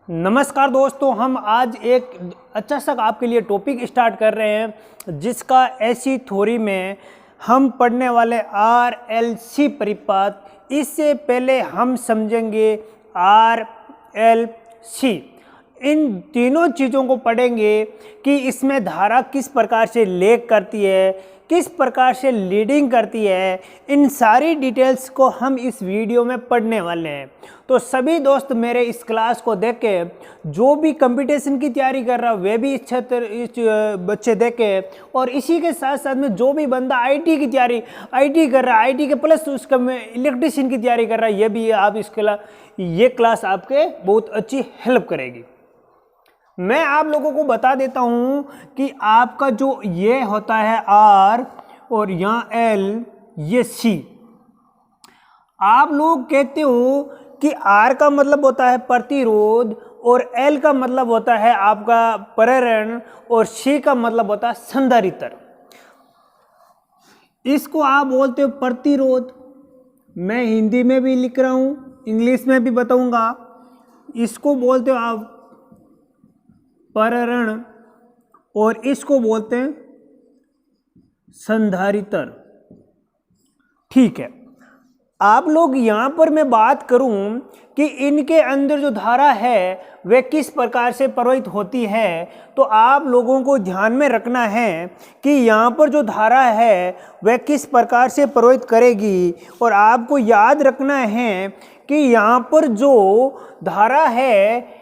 नमस्कार दोस्तों, हम आज एक अच्छा सा आपके लिए टॉपिक स्टार्ट कर रहे हैं जिसका ऐसी थ्योरी में हम पढ़ने वाले RLC परिपात। इससे पहले हम समझेंगे RLC, इन तीनों चीज़ों को पढ़ेंगे कि इसमें धारा किस प्रकार से लेग करती है, किस प्रकार से लीडिंग करती है। इन सारी डिटेल्स को हम इस वीडियो में पढ़ने वाले हैं। तो सभी दोस्त मेरे इस क्लास को देख के, जो भी कंपटीशन की तैयारी कर रहा है वे भी इस बच्चे देखे, और इसी के साथ साथ में जो भी बंदा IT की तैयारी कर रहा है, IT के प्लस उसका में इलेक्ट्रिशियन की तैयारी कर रहा है, ये भी आप ये क्लास आपके बहुत अच्छी हेल्प करेगी। मैं आप लोगों को बता देता हूं कि आपका जो ये होता है R और यहाँ L, ये C। आप लोग कहते हो कि R का मतलब होता है प्रतिरोध और L का मतलब होता है आपका प्रेरण और C का मतलब होता है संधारित्र। इसको आप बोलते हो प्रतिरोध। मैं हिंदी में भी लिख रहा हूं, इंग्लिश में भी बताऊंगा। इसको बोलते हो आप प्रेरण और इसको बोलते हैं संधारित्र। ठीक है, आप लोग यहां पर मैं बात करूं कि इनके अंदर जो धारा है वह किस प्रकार से प्रवाहित होती है, तो आप लोगों को ध्यान में रखना है कि यहां पर जो धारा है वह किस प्रकार से प्रवाहित करेगी। और आपको याद रखना है कि यहां पर जो धारा है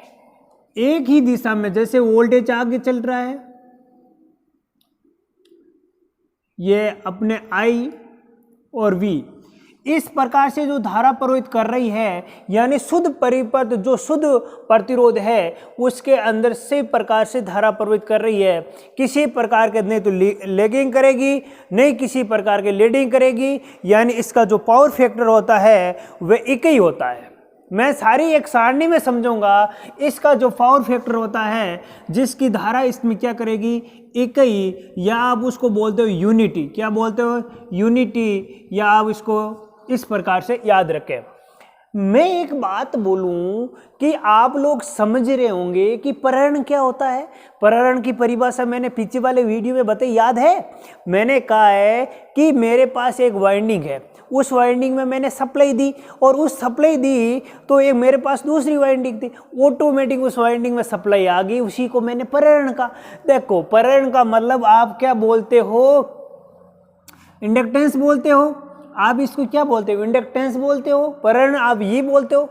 एक ही दिशा में, जैसे वोल्टेज आगे चल रहा है, ये अपने I और V, इस प्रकार से जो धारा प्रवाहित कर रही है, यानी शुद्ध परिपथ जो शुद्ध प्रतिरोध है उसके अंदर से प्रकार से धारा प्रवाहित कर रही है। किसी प्रकार के नहीं तो लेगिंग करेगी, नहीं किसी प्रकार के लीडिंग करेगी, यानी इसका जो पावर फैक्टर होता है वह एक ही होता है। मैं सारी एक सारणी में समझाऊंगा। इसका जो पावर फैक्टर होता है जिसकी धारा इसमें क्या करेगी, एक ही, या आप उसको बोलते हो यूनिटी। क्या बोलते हो, यूनिटी, या आप इसको इस प्रकार से याद रखें। मैं एक बात बोलूं कि आप लोग समझ रहे होंगे कि प्रेरण क्या होता है। प्रेरण की परिभाषा मैंने पीछे वाले वीडियो में बताई, याद है? मैंने कहा है कि मेरे पास एक वाइंडिंग है, उस वाइंडिंग में मैंने सप्लाई दी, और उस सप्लाई दी तो एक मेरे पास दूसरी वाइंडिंग थी, ऑटोमेटिक उस वाइंडिंग में सप्लाई आ गई, उसी को मैंने प्रेरण का। देखो, प्रेरण का मतलब आप क्या बोलते हो, इंडक्टेंस बोलते हो। आप इसको क्या बोलते हो, इंडक्टेंस बोलते हो, प्रेरण आप ये बोलते हो।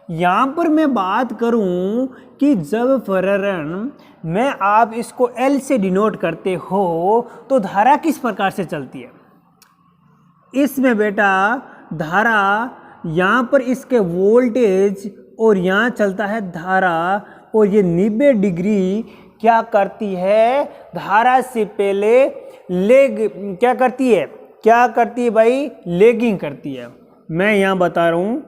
यहाँ पर मैं बात करूँ कि जब प्रेरण में आप इसको L से डिनोट करते हो तो धारा किस प्रकार से चलती है। इसमें बेटा धारा यहाँ पर इसके वोल्टेज और यहाँ चलता है धारा, और ये 90 डिग्री क्या करती है, धारा से पहले क्या करती है भाई, लेगिंग करती है। मैं यहाँ बता रहा हूँ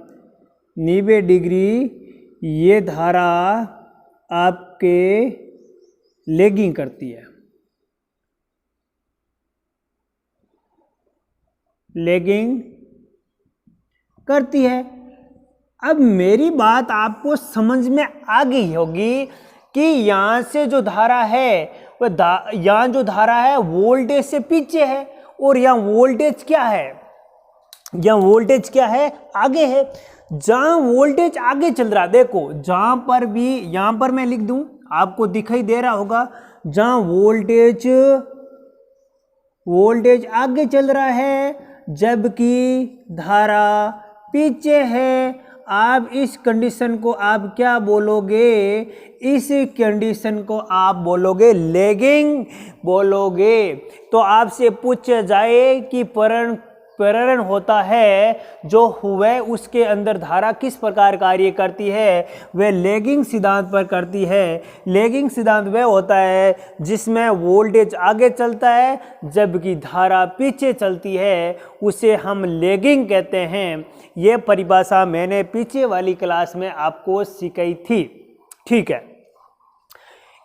90 डिग्री ये धारा आपके लेगिंग करती है, लेगिंग करती है। अब मेरी बात आपको समझ में आ गई होगी कि यहाँ से जो धारा है वह यहाँ जो धारा है वोल्टेज से पीछे है, और यहाँ वोल्टेज क्या है, यहाँ वोल्टेज क्या है, आगे है। जहाँ वोल्टेज आगे चल रहा, देखो जहाँ पर भी, यहाँ पर मैं लिख दूं, आपको दिखाई दे रहा होगा, जहाँ वोल्टेज आगे चल रहा है जबकि धारा पीछे है। आप इस कंडीशन को आप क्या बोलोगे, इस कंडीशन को आप बोलोगे लेगिंग बोलोगे। तो आपसे पूछा जाए कि प्रेरण होता है जो हुए उसके अंदर धारा किस प्रकार कार्य करती है, वह लेगिंग सिद्धांत पर करती है। लेगिंग सिद्धांत वह होता है जिसमें वोल्टेज आगे चलता है जबकि धारा पीछे चलती है, उसे हम लेगिंग कहते हैं। यह परिभाषा मैंने पीछे वाली क्लास में आपको सिखाई थी। ठीक है,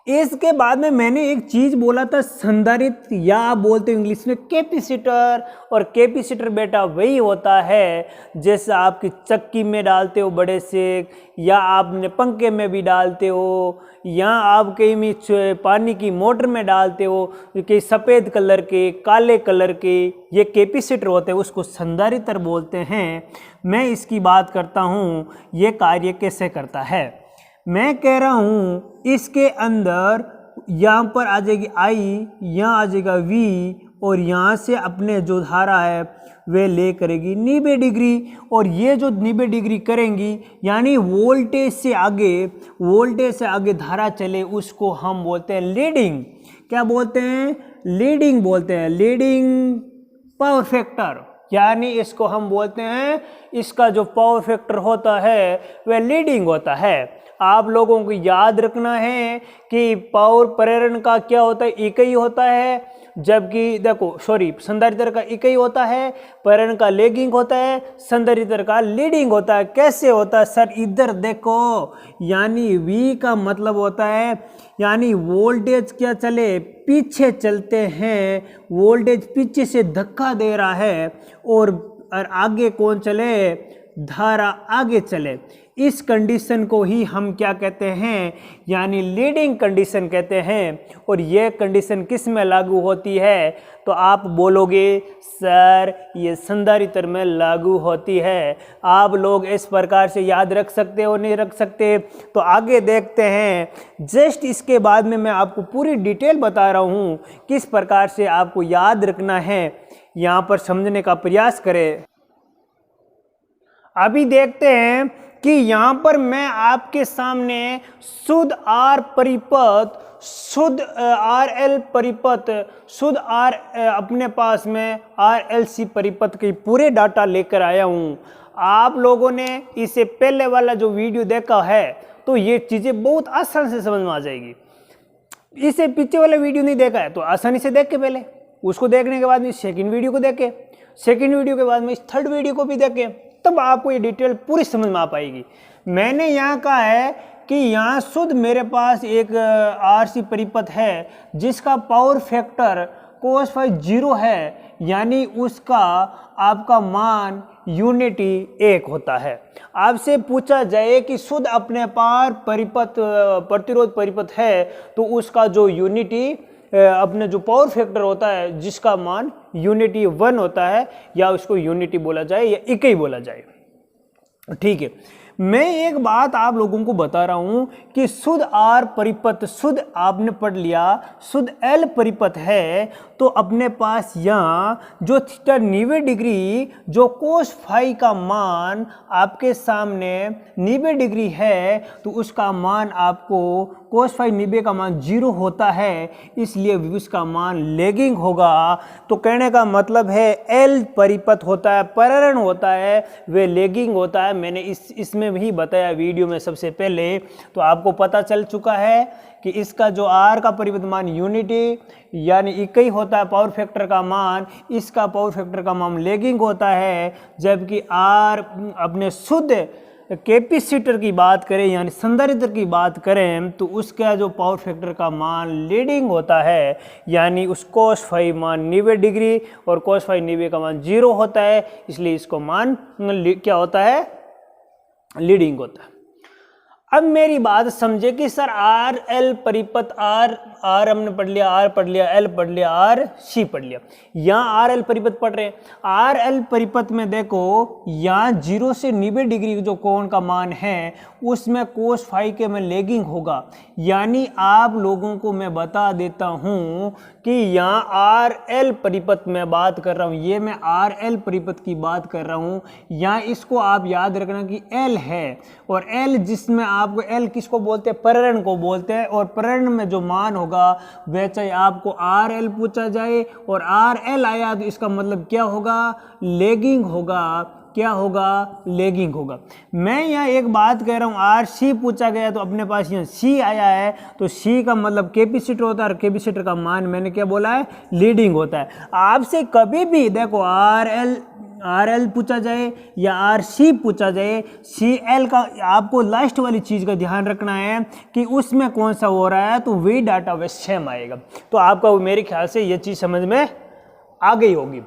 इसके बाद में मैंने एक चीज बोला था संधारित्र, या आप बोलते हो इंग्लिश में कैपेसिटर। और कैपेसिटर बेटा वही होता है जैसे आपकी चक्की में डालते हो बड़े से, या आपने पंखे में भी डालते हो, या आप कहीं में पानी की मोटर में डालते हो, कि सफ़ेद कलर के, काले कलर के, ये कैपेसिटर होते हैं, उसको संधारित्र बोलते हैं। मैं इसकी बात करता हूँ ये कार्य कैसे करता है। मैं कह रहा हूँ इसके अंदर यहाँ पर आ जाएगी आई, यहाँ आ जाएगा वी, और यहाँ से अपने जो धारा है वे ले करेगी 90 डिग्री। और ये जो 90 डिग्री करेंगी यानी वोल्टेज से आगे धारा चले, उसको हम बोलते हैं लीडिंग। क्या बोलते हैं? लीडिंग बोलते हैं, लीडिंग पावर फैक्टर। यानी इसको हम बोलते हैं, इसका जो पावर फैक्टर होता है वह लीडिंग होता है। आप लोगों को याद रखना है कि पावर प्रेरण का क्या होता है, इकाई होता है, जबकि देखो संधारित्र का इकाई होता है, प्रेरण का लैगिंग होता है, संधारित्र का लीडिंग होता है। कैसे होता है सर? इधर देखो, यानी V का मतलब होता है यानी वोल्टेज क्या चले, पीछे चलते हैं, वोल्टेज पीछे से धक्का दे रहा है, और आगे कौन चले, धारा आगे चले। इस कंडीशन को ही हम क्या कहते हैं, यानी लीडिंग कंडीशन कहते हैं। और यह कंडीशन किस में लागू होती है? तो आप बोलोगे सर ये संधारित्र में लागू होती है। आप लोग इस प्रकार से याद रख सकते हो, नहीं रख सकते? तो आगे देखते हैं। जस्ट इसके बाद में मैं आपको पूरी डिटेल बता रहा हूँ किस प्रकार से आपको याद रखना है, यहाँ पर समझने का प्रयास करें। अभी देखते हैं कि यहाँ पर मैं आपके सामने शुद्ध आर परिपथ, शुद्ध आर एल परिपथ, शुद्ध आर अपने पास में आर एल सी परिपथ के पूरे डाटा लेकर आया हूँ। आप लोगों ने इससे पहले वाला जो वीडियो देखा है तो ये चीज़ें बहुत आसान से समझ में आ जाएगी। इससे पीछे वाला वीडियो नहीं देखा है तो आसानी से देख के पहले उसको देखने के बाद में सेकंड वीडियो को देखे, सेकंड वीडियो के बाद में इस थर्ड वीडियो को भी देखे, तब आपको ये डिटेल पूरी समझ में आ पाएगी। मैंने यहाँ कहा है कि यहाँ शुद्ध मेरे पास एक आरसी परिपथ है जिसका पावर फैक्टर cos फाई 0 है, यानी उसका आपका मान यूनिटी 1 होता है। आपसे पूछा जाए कि शुद्ध अपने पार परिपथ प्रतिरोध परिपथ है तो उसका जो यूनिटी अपने जो पावर फैक्टर होता है जिसका मान यूनिटी 1 होता है, या उसको यूनिटी बोला जाए या इकाई बोला जाए, ठीक है। मैं एक बात आप लोगों को बता रहा हूं कि शुद्ध आर परिपथ, शुद्ध आपने पढ़ लिया, शुद्ध एल परिपथ है तो अपने पास यहाँ जो थीटा 90 डिग्री, जो कोस फाई का मान आपके सामने 90 डिग्री है तो उसका मान आपको कोस फाई 90 का मान 0 होता है, इसलिए उसका मान लैगिंग होगा। तो कहने का मतलब है एल परिपथ होता है, प्रेरण होता है, वे लैगिंग होता है। मैंने इसमें भी बताया वीडियो में सबसे पहले, तो आपको पता चल चुका है कि इसका जो आर का परिपथ मान यूनिटी यानी इकाई होता है, पावर फैक्टर का मान, इसका पावर फैक्टर का मान लैगिंग होता है। जबकि आर अपने शुद्ध कैपेसिटर की बात करें यानी संधारित्र की बात करें तो उसका जो पावर फैक्टर का मान लीडिंग होता है, यानी उस cos फाई मान 90 डिग्री और cos फाई 90 का मान 0 होता है, इसलिए इसको मान क्या होता है, लीडिंग होता है। अब मेरी बात समझे कि सर आर एल परिपथ, आर हमने पढ़ लिया, आर पढ़ लिया, एल पढ़ लिया, आर सी पढ़ लिया, यहाँ आर एल परिपथ पढ़ रहे हैं। आर एल परिपथ में देखो यहाँ 0 से 90 डिग्री जो कोण का मान है उसमें कोस फाई के में लैगिंग होगा। यानी आप लोगों को मैं बता देता हूँ कि यहाँ आर एल परिपथ में बात कर रहा हूँ, ये मैं आर एल परिपथ की बात कर रहा हूँ। यहाँ इसको आप याद रखना कि एल है, और एल जिसमें आपको एल किसको बोलते हैं, प्रेरण को बोलते हैं। और प्रेरण में जो मान होगा वह चाहे आपको आर एल पूछा जाए और आर एल आया तो इसका मतलब क्या होगा, लैगिंग होगा। क्या होगा, लैगिंग होगा। मैं यहाँ एक बात कह रहा हूँ, आर सी पूछा गया तो अपने पास यहाँ सी आया है, तो सी का मतलब कैपेसिटर होता है और कैपेसिटर का मान मैंने क्या बोला है, लीडिंग होता है। आपसे कभी भी देखो आर एल आर एल पूछा जाए या आर सी पूछा जाए, सी एल का आपको लास्ट वाली चीज़ का ध्यान रखना है कि उसमें कौन सा हो रहा है, तो वही डाटा वे सेम आएगा। तो आपका मेरे ख्याल से ये चीज़ समझ में आ गई होगी।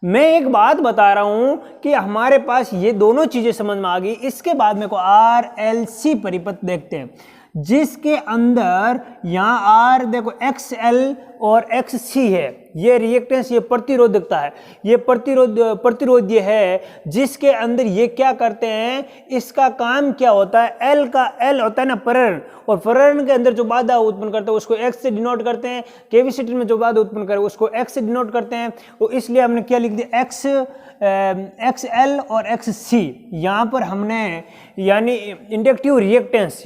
मैं एक बात बता रहा हूं कि हमारे पास ये दोनों चीज़ें समझ में आ गई। इसके बाद मेरे को आर एल सी परिपथ देखते हैं, जिसके अंदर यहाँ आर देखो एक्स एल और एक्स सी है, ये रिएक्टेंस, ये प्रतिरोधकता है, ये प्रतिरोध्य है, जिसके अंदर ये क्या करते हैं, इसका काम क्या होता है, एल का एल होता है ना प्रेरण, और प्रेरण के अंदर जो बाधा उत्पन्न करते हैं उसको एक्स से डिनोट करते हैं, कैपेसिटर में जो बाधा उत्पन्न करे उसको एक्स से डिनोट करते हैं। तो इसलिए हमने क्या लिख दिया, एक्स एल और एक्स सी। यहाँ पर हमने यानी इंडक्टिव रिएक्टेंस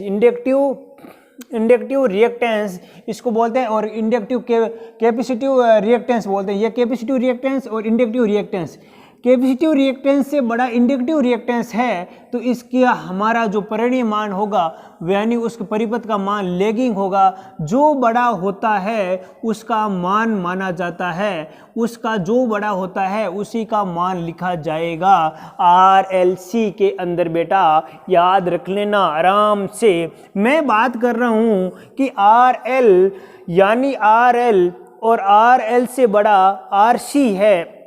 इसको बोलते हैं, और इंडक्टिव कैपेसिटिव रिएक्टेंस बोलते हैं। ये कैपेसिटिव रिएक्टेंस और इंडक्टिव रिएक्टेंस, कैपेसिटिव रिएक्टेंस से बड़ा इंडक्टिव रिएक्टेंस है, तो इसका हमारा जो परिणीय मान होगा यानी उसके परिपथ का मान लैगिंग होगा। जो बड़ा होता है उसका मान माना जाता है, उसका जो बड़ा होता है उसी का मान लिखा जाएगा आर एल सी के अंदर। बेटा याद रख लेना आराम से। मैं बात कर रहा हूँ कि आर एल यानी आर एल और आर एल से बड़ा आर सी है,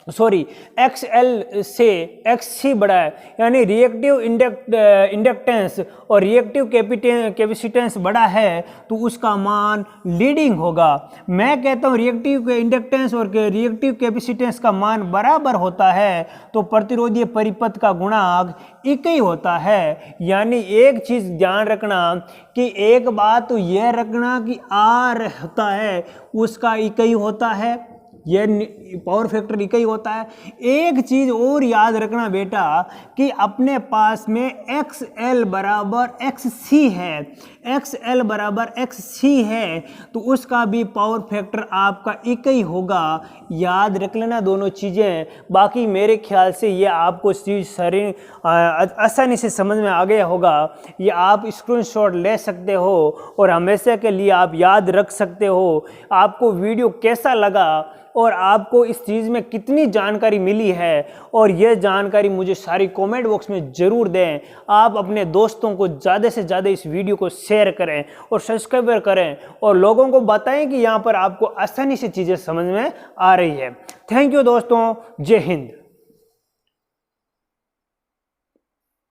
सॉरी एक्स एल से एक्स सी बड़ा है, यानी रिएक्टिव इंडक्टेंस और रिएक्टिव कैपेसिटेंस बड़ा है, तो उसका मान लीडिंग होगा। मैं कहता हूँ रिएक्टिव इंडक्टेंस और रिएक्टिव कैपेसिटेंस का मान बराबर होता है, तो प्रतिरोधीय परिपथ का गुणांक एक ही होता है। यानी एक चीज़ ध्यान रखना कि एक बात तो यह रखना कि आर होता है उसका एक ही होता है, ये पावर फैक्टर एक ही होता है। एक चीज़ और याद रखना बेटा कि अपने पास में एक्स एल बराबर एक्स सी है, एक्स एल बराबर एक्स सी है, तो उसका भी पावर फैक्टर आपका एक ही होगा। याद रख लेना दोनों चीज़ें। बाकी मेरे ख्याल से ये आपको चीज़ आसानी से समझ में आ गया होगा। ये आप स्क्रीनशॉट ले सकते हो और हमेशा के लिए आप याद रख सकते हो। आपको वीडियो कैसा लगा और आपको इस चीज़ में कितनी जानकारी मिली है, और यह जानकारी मुझे सारी कमेंट बॉक्स में ज़रूर दें। आप अपने दोस्तों को ज़्यादा से ज़्यादा इस वीडियो को शेयर करें और सब्सक्राइब करें, और लोगों को बताएं कि यहाँ पर आपको आसानी से चीज़ें समझ में आ रही है। थैंक यू दोस्तों, जय हिंद।